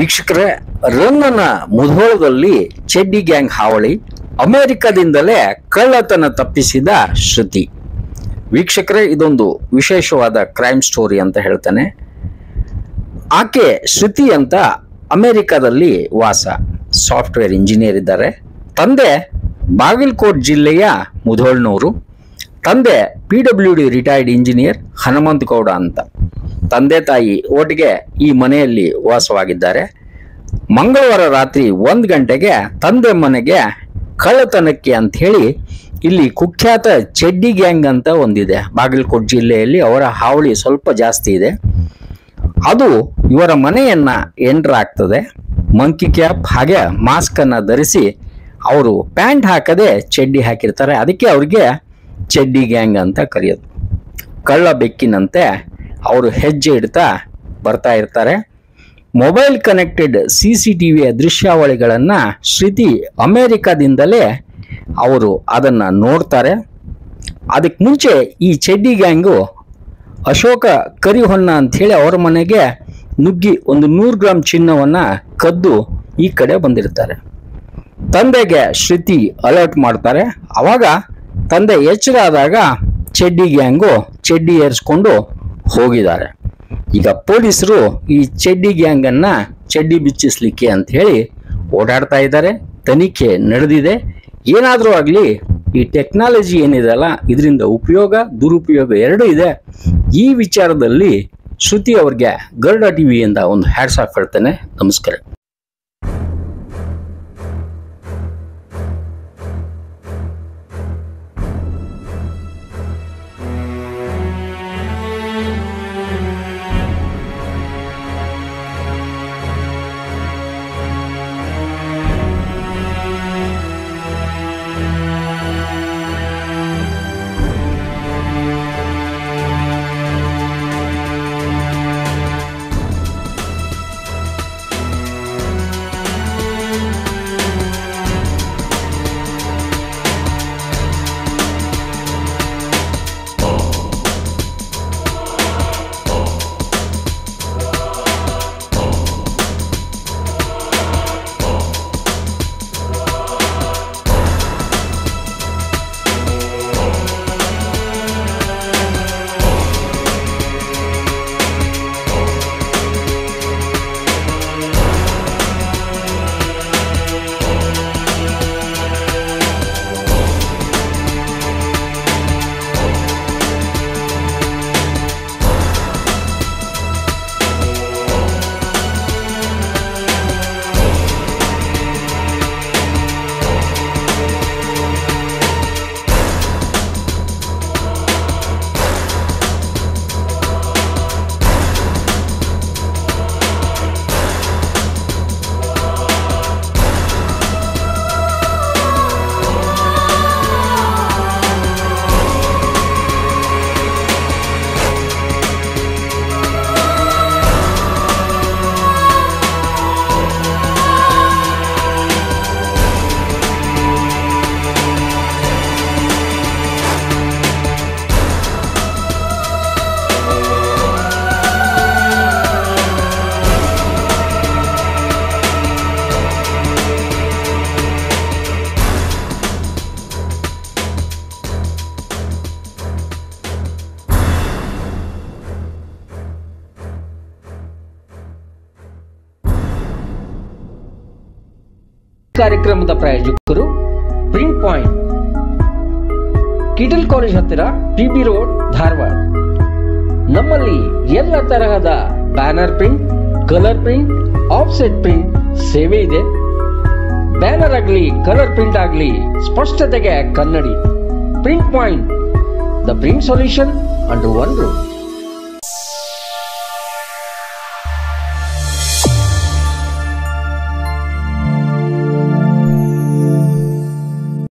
ವೀಕ್ಷಕರೇ, ರನ್ನನ ಮುಧೋಳದಲ್ಲಿ ಚೆಡ್ಡಿ ಗ್ಯಾಂಗ್ ಹಾವಳಿ, ಅಮೆರಿಕದಿಂದಲೇ ಕಳ್ಳತನ ತಪ್ಪಿಸಿದ ಶ್ರುತಿ. ವೀಕ್ಷಕರೇ, ಇದೊಂದು ವಿಶೇಷವಾದ ಕ್ರೈಮ್ ಸ್ಟೋರಿ ಅಂತ ಹೇಳ್ತಾನೆ. ಆಕೆ ಶ್ರುತಿ ಅಂತ ಅಮೆರಿಕದಲ್ಲಿ ವಾಸ, ಸಾಫ್ಟ್ವೇರ್ ಇಂಜಿನಿಯರ್ ಇದ್ದಾರೆ. ತಂದೆ ಬಾಗಲಕೋಟ್ ಜಿಲ್ಲೆಯ ಮುಧೋಳ್ನವರು. ತಂದೆ PWD retired engineer Hanumantha Gowda ಅಂತ. ತಂದೆ ತಾಯಿ ಒಟ್ಟಿಗೆ ಈ ಮನೆಯಲ್ಲಿ ವಾಸವಾಗಿದ್ದಾರೆ. ಮಂಗಳವಾರ ರಾತ್ರಿ 1 ಗಂಟೆಗೆ ತಂದೆ ಮನೆಗೆ ಕಳ್ಳತನಕ್ಕೆ ಅಂತ ಹೇಳಿ ಇಲ್ಲಿ ಕುಖ್ಯಾತ ಚೆಡ್ಡಿ ಗ್ಯಾಂಗ್ ಅಂತ ಒಂದಿದೆ ಬಾಗಲಕೋಟ್ ಜಿಲ್ಲೆಯಲ್ಲಿ. ಅವರ ಹಾವಳಿ ಸ್ವಲ್ಪ ಜಾಸ್ತಿ ಇದೆ. ಅದು ಇವರ ಮನೆಯನ್ನ ಎಂಟರ್ ಆಗ್ತದೆ. ಮಂಕಿ ಕ್ಯಾಪ್ ಹಾಗೆ ಮಾಸ್ಕ್ ಅನ್ನ ಧರಿಸಿ ಅವರು ಪ್ಯಾಂಟ್ ಹಾಕದೆ ಚೆಡ್ಡಿ ಹಾಕಿರ್ತಾರೆ. ಅದಕ್ಕೆ ಅವ್ರಿಗೆ ಚೆಡ್ಡಿ ಗ್ಯಾಂಗ್ ಅಂತ ಕರೆಯೋದು. ಕಳ್ಳ ಬೆಕ್ಕಿನಂತೆ ಅವರು ಹೆಜ್ಜೆ ಇಡ್ತಾ ಬರ್ತಾ ಇರ್ತಾರೆ. ಮೊಬೈಲ್ ಕನೆಕ್ಟೆಡ್ CCTV ದೃಶ್ಯಾವಳಿಗಳನ್ನ ಶ್ರುತಿ ಅಮೆರಿಕದಿಂದಲೇ ಅವರು ಅದನ್ನ ನೋಡ್ತಾರೆ. ಅದಕ್ಕೆ ಮುಂಚೆ ಈ ಚೆಡ್ಡಿ ಗ್ಯಾಂಗು ಅಶೋಕ ಕರಿಹೊನ್ನ ಅಂತ ಹೇಳಿ ಅವರ ಮನೆಗೆ ನುಗ್ಗಿ ಒಂದು 100 ಗ್ರಾಂ ಚಿನ್ನವನ್ನ ಕದ್ದು ಈ ಕಡೆ ಬಂದಿರ್ತಾರೆ. ತಂದೆಗೆ ಶ್ರುತಿ ಅಲರ್ಟ್ ಮಾಡ್ತಾರೆ. ಅವಾಗ ತಂದೆ ಎಚ್ಚರ ಆದಾಗ ಚೆಡ್ಡಿ ಗ್ಯಾಂಗು ಚೆಡ್ಡಿ ಏರಿಸ್ಕೊಂಡು ಹೋಗಿದ್ದಾರೆ. ಈಗ ಪೊಲೀಸರು ಈ ಚೆಡ್ಡಿ ಗ್ಯಾಂಗ್ ಅನ್ನ ಚೆಡ್ಡಿ ಬಿಚ್ಚಿಸ್ಲಿಕ್ಕೆ ಅಂತ ಹೇಳಿ ಓಡಾಡ್ತಾ ಇದ್ದಾರೆ. ತನಿಖೆ ನಡೆದಿದೆ. ಏನಾದರೂ ಆಗಲಿ, ಈ ಟೆಕ್ನಾಲಜಿ ಏನಿದೆಲ್ಲ ಇದರಿಂದ ಉಪಯೋಗ ದುರುಪಯೋಗ ಎರಡೂ ಇದೆ. ಈ ವಿಚಾರದಲ್ಲಿ ಶ್ರುತಿ ಅವ್ರಿಗೆ ಗರುಡ ಟಿವಿಯಿಂದ ಒಂದು ಹ್ಯಾಟ್ಸ್ ಆಫ್ ಹೇಳ್ತೇನೆ. ನಮಸ್ಕಾರ. ಕಾರ್ಯಕ್ರಮದ ಪ್ರಾಯೋಜಕರು ಪ್ರಿಂಟ್ ಪಾಯಿಂಟ್, ಕಿಟಲ್ ಕಾಲೇಜ್ ಹತ್ತಿರ, PB ರೋಡ್, ಧಾರವಾಡ. ನಮ್ಮಲ್ಲಿ ಎಲ್ಲ ತರಹದ banner print, colour print, offset print ಸೇವೆ ಇದೆ. ಬ್ಯಾನರ್ ಆಗಲಿ ಕಲರ್ ಪ್ರಿಂಟ್ ಆಗಲಿ ಸ್ಪಷ್ಟತೆಗೆ ಕನ್ನಡಿ. Print point, the print solution under one roof.